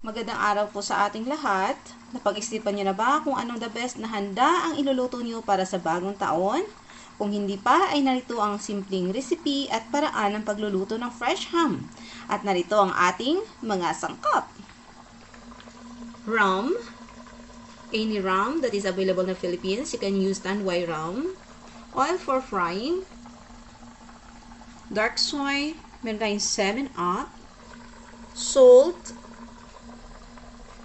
Magandang araw po sa ating lahat. Napag-isipan niyo na ba kung anong the best na handa ang iluluto niyo para sa bagong taon? Kung hindi pa, ay narito ang simpleng recipe at paraan ng pagluluto ng fresh ham. At narito ang ating mga sangkap. Rum. Any rum that is available in the Philippines, you can use Tanduay rum. Oil for frying. Dark soy. Meron tayong 7-Up. Salt.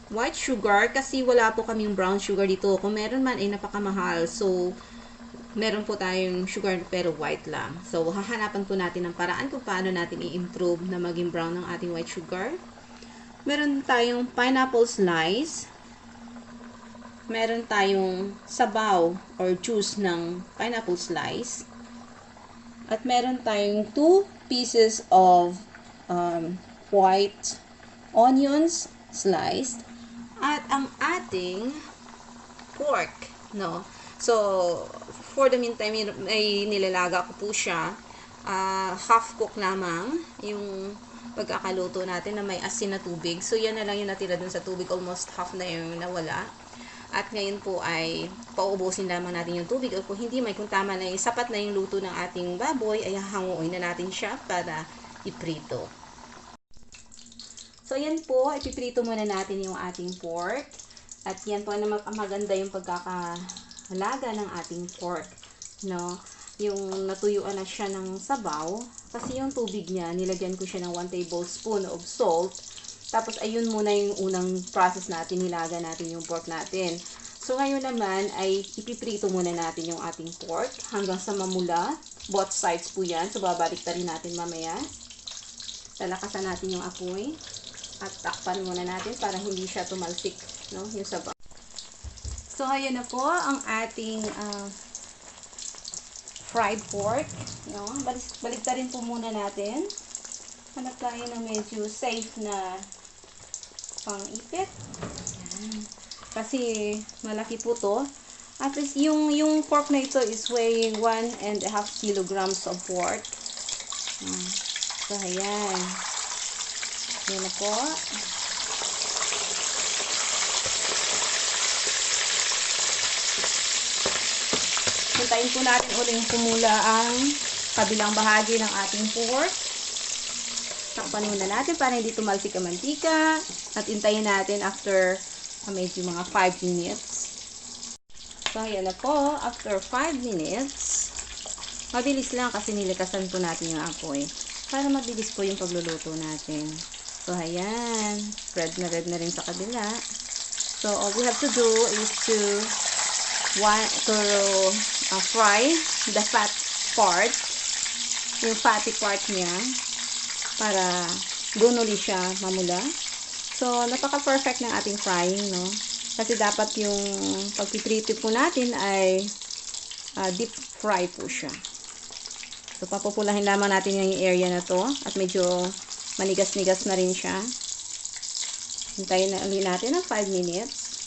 White sugar, kasi wala po kaming brown sugar dito. Kung meron man ay napakamahal. So, meron po tayong sugar pero white lang. So, hahanapan po natin ng paraan kung paano natin i-improve na maging brown ng ating white sugar. Meron tayong pineapple slice. Meron tayong sabaw or juice ng pineapple slice. At meron tayong 2 pieces of white onions sliced. At ang ating pork, no? So, for the meantime, ay nilalaga ko po siya. Half cook lamang yung pagkakaluto natin na may asin na tubig. So, yan na lang yung natira dun sa tubig. Almost half na yung nawala. At ngayon po ay pauubusin lamang natin yung tubig. O kung hindi, kung tama na yung sapat na yung luto ng ating baboy, ay hahanguin na natin siya para iprito. So, yan po, ipiprito muna natin yung ating pork. At yan po na maganda yung pagkakalaga ng ating pork. No? Yung natuyuan na siya ng sabaw. Kasi yung tubig niya, nilagyan ko siya ng 1 tablespoon of salt. Tapos, ayun muna yung unang process natin, nilaga natin yung pork natin. So, ngayon naman ay ipiprito muna natin yung ating pork hanggang sa mamula. Both sides po yan. So, babalik ta rin natin mamaya. Lalakasan natin yung apoy. At takpan muna natin para hindi siya tumalsik, no, yung sabaw. So, ayan na po ang ating fried pork. No? Baligtarin po muna natin. Hanap tayo ng medyo safe na pang-ipit. Ayan. Kasi malaki po to. At least yung pork na ito is weighing 1.5 kilograms of pork. So, ayan. Yan na po. Hintayin po natin uling pumula ang kabilang bahagi ng ating pork. Takpan muna natin para hindi tumalsik ang mantika. At hintayin natin after medyo mga 5 minutes. So, yan na po. After 5 minutes, mabilis lang kasi nilikasan po natin yung apoy. Para mabilis po yung pagluluto natin. So, ayan. Red na rin sa kabila. So, all we have to do is to fry the fat part. Yung fatty part niya. Para doon ulit siya mamula. So, napaka-perfect ng ating frying, no? Kasi dapat yung pagpiprito po natin ay deep fry po siya. So, papupulahin lamang natin yung area na to. At medyo manigas-nigas na rin siya. Hintayin na ulit natin ng 5 minutes.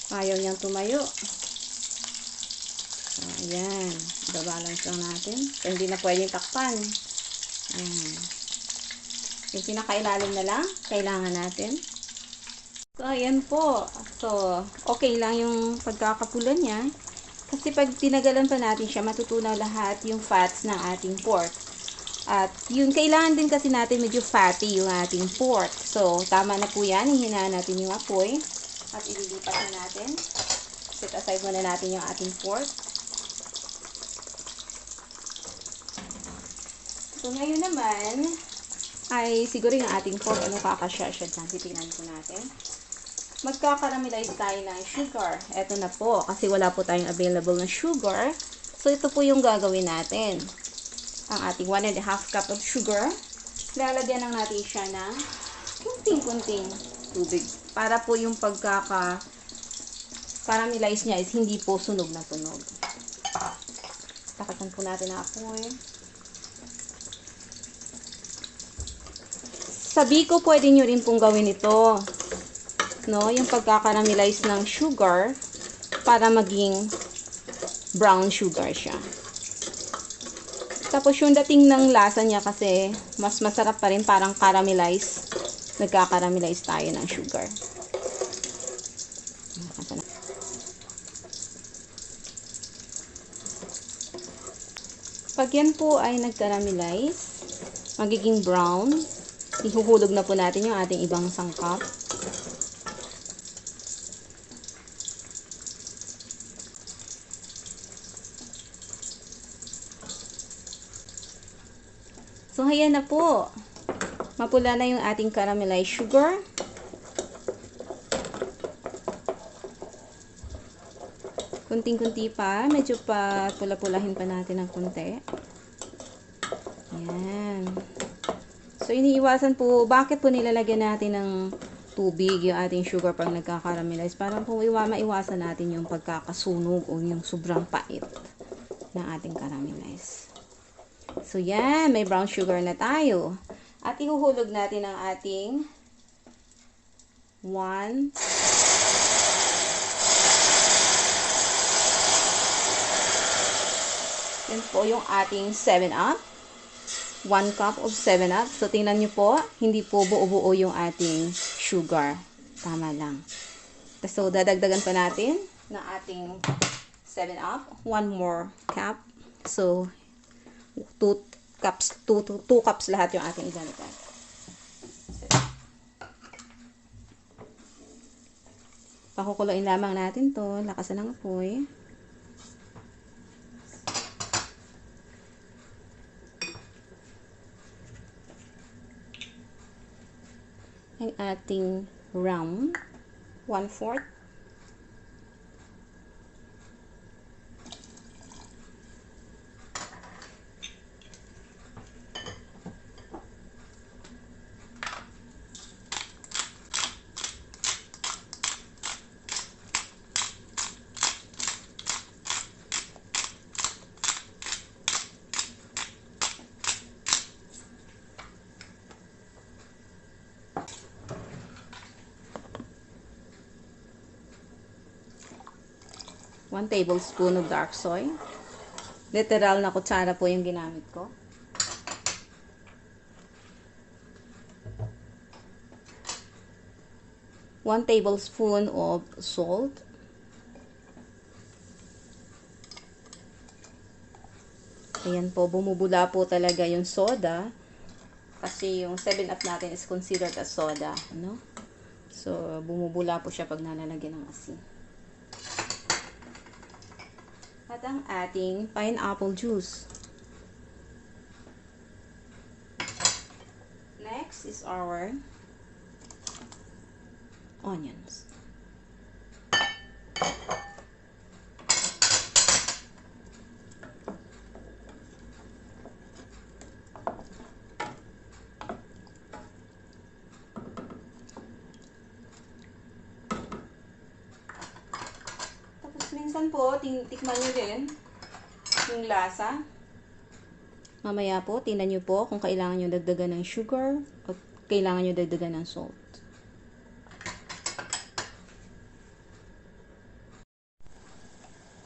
Ayaw niyang tumayo. So, ayan. Babalance lang natin. So, hindi na pwedeng takpan. Ayan. Yung pinakailalim na lang, kailangan natin. So, ayan po. So, okay lang yung pagkakapula niya. Kasi pag tinagalan pa natin siya, matutunaw lahat yung fats ng ating pork. At yun, kailangan din kasi natin medyo fatty yung ating pork. So, tama na po yan. Hihinaan natin yung apoy. At ililipat na natin. Set aside muna natin yung ating pork. So, ngayon naman, ay siguro yung ating pork, kakasya-shad na. Titignan po natin. Magkakaramelize tayo ng sugar. Eto na po, kasi wala po tayong available na sugar. So, ito po yung gagawin natin. Ang ating 1.5 cup of sugar. Lalagyan lang natin siya ng kunting-kunting tubig. Para po yung pagkaka-caramelize niya is hindi po sunog na tunog. Takasan po natin ang apoy. Sa biko, pwede nyo rin pong gawin ito. No? Yung pagkakaramelize ng sugar para maging brown sugar siya. Tapos yung dating ng lasa niya kasi mas masarap pa rin, parang caramelize. nagkakaramelize tayo ng sugar. Pag yan po ay nagkaramelize, magiging brown, ihuhulog na po natin yung ating ibang sangkap. So, ayan na po. Mapula na yung ating caramelized sugar. Kunting-kunti pa. Medyo pa pula-pulahin pa natin ng kunti. Ayan. So, iniiwasan po, bakit po nilalagyan natin ng tubig yung ating sugar pag nagka-caramelize? Para po maiwasan natin yung pagkakasunog o yung sobrang pait ng ating caramelize. So, yan. May brown sugar na tayo. At ihuhulog natin ang ating 1 yan po yung ating 7-Up. 1 cup of 7-Up. So, tingnan nyo po, hindi po buo-buo yung ating sugar. Tama lang. So, dadagdagan pa natin na ating 7-Up. 1 more cup. So, 2 cups lahat yung ating igamitan. Pakukuluin lamang natin to. Lakasan ng apoy. Ang ating rum, 1/4. One tablespoon of dark soy. Literal na kutsara po yung ginamit ko. One tablespoon of salt. Ayan po, bumubula po talaga yung soda. Kasi yung 7-Up natin is considered as soda. No? So, bumubula po siya pag nalalagyan ng asin. At ang ating pineapple juice. Next is our onions. Minsan po, tikman nyo din yung lasa. Mamaya po, tingnan nyo po kung kailangan nyo dagdagan ng sugar o kailangan nyo dagdagan ng salt.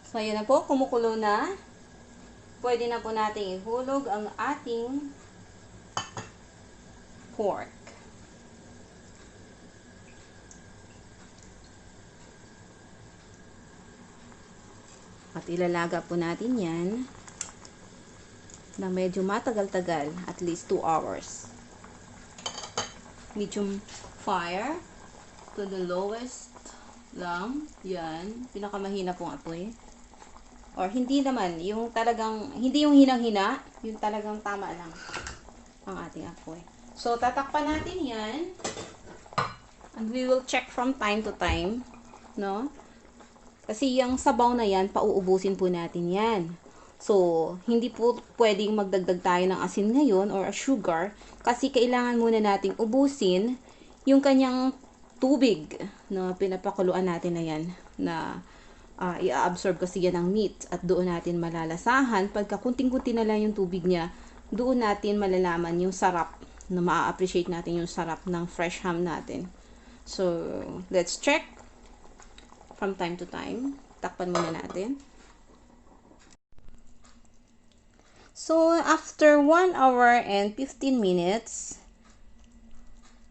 So, ayan na po, kumukulo na. Pwede na po natin ihulog ang ating pork. At ilalaga po natin yan na medyo matagal-tagal, at least 2 hours. Medium fire to the lowest lang. Yan. Pinakamahina pong apoy. Or hindi naman, yung talagang, hindi yung hinang-hina, yung talagang tama lang ang ating apoy. So, tatakpan natin yan. And we will check from time to time. No? Kasi yung sabaw na yan, pauubusin po natin yan. So, hindi po pwedeng magdagdag tayo ng asin ngayon or sugar kasi kailangan muna nating ubusin yung kanyang tubig na pinapakuluan natin na yan na i-absorb kasi yan ng meat at doon natin malalasahan. Pagka kunting-kunti na lang yung tubig niya, doon natin malalaman yung sarap na ma-appreciate natin yung sarap ng fresh ham natin. So, let's check. From time to time. Takpan muna natin. So, after 1 hour and 15 minutes,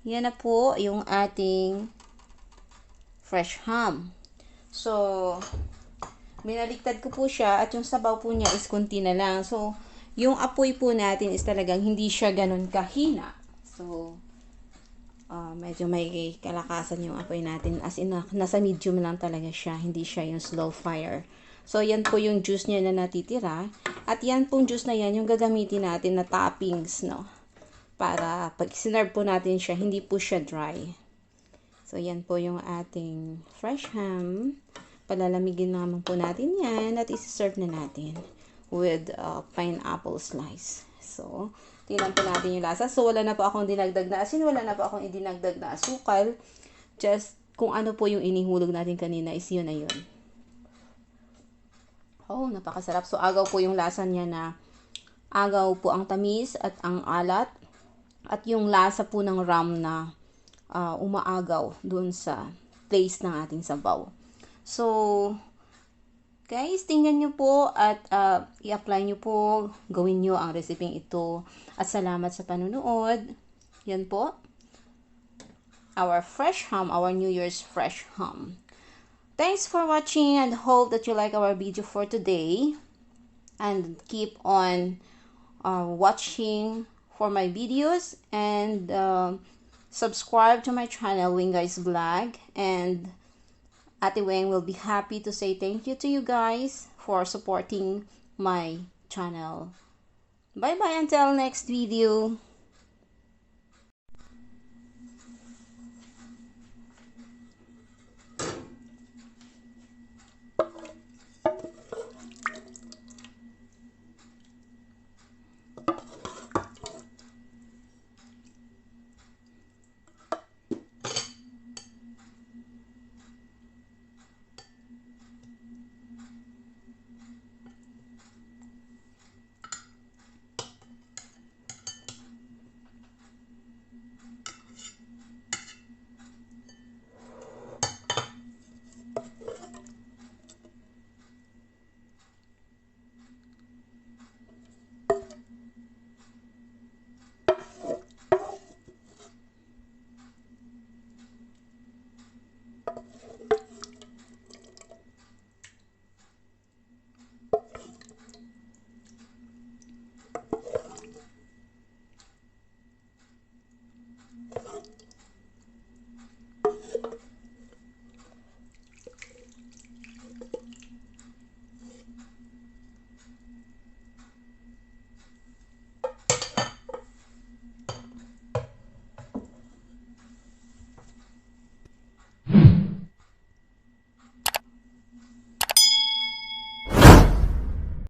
yan na po yung ating fresh ham. So, binaliktad ko po siya at yung sabaw po niya is konti na lang. So, yung apoy po natin is talagang hindi siya ganun kahina. So, medyo may kalakasan yung apoy natin. As in, nasa medium lang talaga siya. Hindi siya yung slow fire. So, yan po yung juice niya na natitira. At yan pong juice na yan, yung gagamitin natin na toppings, no? Para pag sinerve po natin siya, hindi po siya dry. So, yan po yung ating fresh ham. Palalamigin naman po natin yan at isi-serve na natin with pineapple slice. So, tingnan po natin yung lasa. So, wala na po akong dinagdag na asin, wala na po akong idinagdag na asukal. Just kung ano po yung inihulog natin kanina is yun na yun. Oh, napakasarap. So, agaw po yung lasa niya na agaw po ang tamis at ang alat. At yung lasa po ng ram na umaagaw dun sa place ng ating sabaw. So, guys, tingnan nyo po at i-apply nyo po. Gawin nyo ang reseping ito. At salamat sa panunood. Yan po. Our fresh ham, our New Year's fresh ham. Thanks for watching and hope that you like our video for today. And keep on watching for my videos and subscribe to my channel, Wingguys Vlog, and Ate Weng will be happy to say thank you to you guys for supporting my channel. Bye bye until next video.